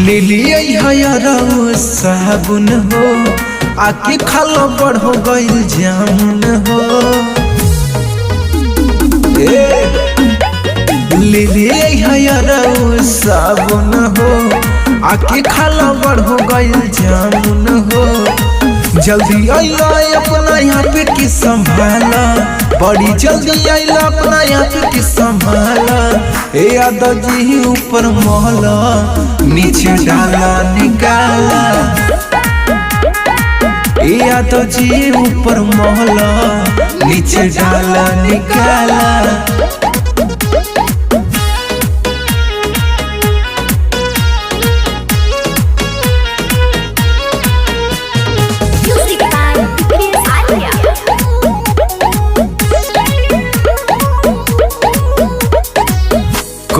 ले लिए हयरऊ साबुन हो आके खालो बड़ हो गइल जामुन हो। ले लिए हयरऊ साबुन हो आके खालो बड़ हो गइल जामुन हो। जल्दी आइला अपना यहाँ पे की संभाला, बड़ी जल्दी आइला अपना यहाँ पे की संभाला। ए यादव जी ऊपर महला नीचे डाला निकाला। ए यादव जी ऊपर महला नीचे डाला निकाला।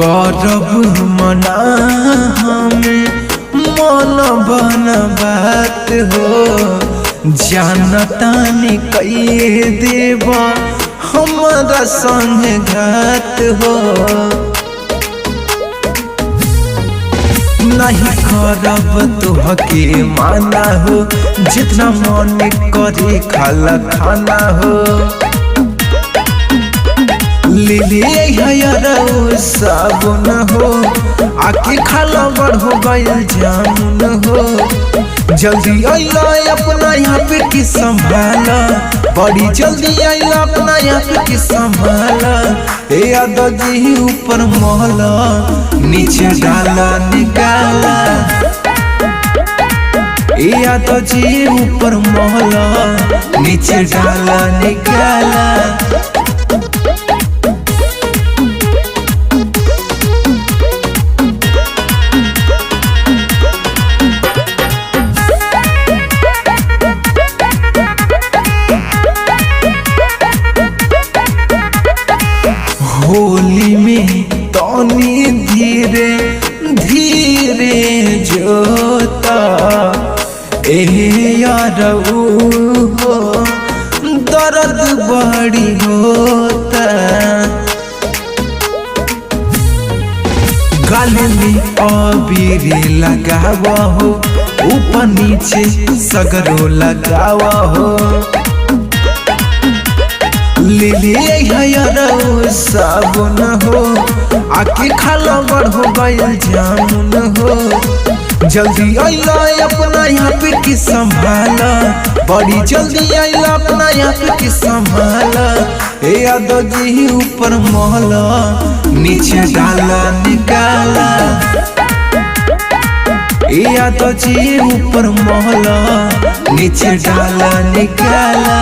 करब मना हमें मन बन बात हो, जानता नहीं कहिए देव हमारा संग घात हो। नहीं करब तोहके माना हो, जितना मन करे खाला खाना हो। ले लिए हयरऊ साबुन हो आके खाला बड़ हो गइल जामुन हो। जल्दी आइला अपना यहाँ पे की संभाला, बड़ी जल्दी आइला अपना यहाँ पे की संभाला। ए यादव जी ऊपर महला नीचे डाला निकाला। ए यादव जी ऊपर महला नीचे डाला निकाला। होली में तनी धीरे धीरे जोता ए यारऊ हो, दर्द बड़ी होता। गाले में अबीर लगावा हो, ऊपर नीचे सगरो लगावा हो। ले लिए हयरऊ साबुन हो आके खाला बड़ हो गइल जामुन हो। जल्दी आइला अपना यहाँ पे की संभाला, बड़ी जल्दी आइला अपना यहाँ पे की संभाला। ए यादव जी ऊपर महला नीचे डाला निकाला। ए यादव जी ऊपर महला नीचे डाला निकाला।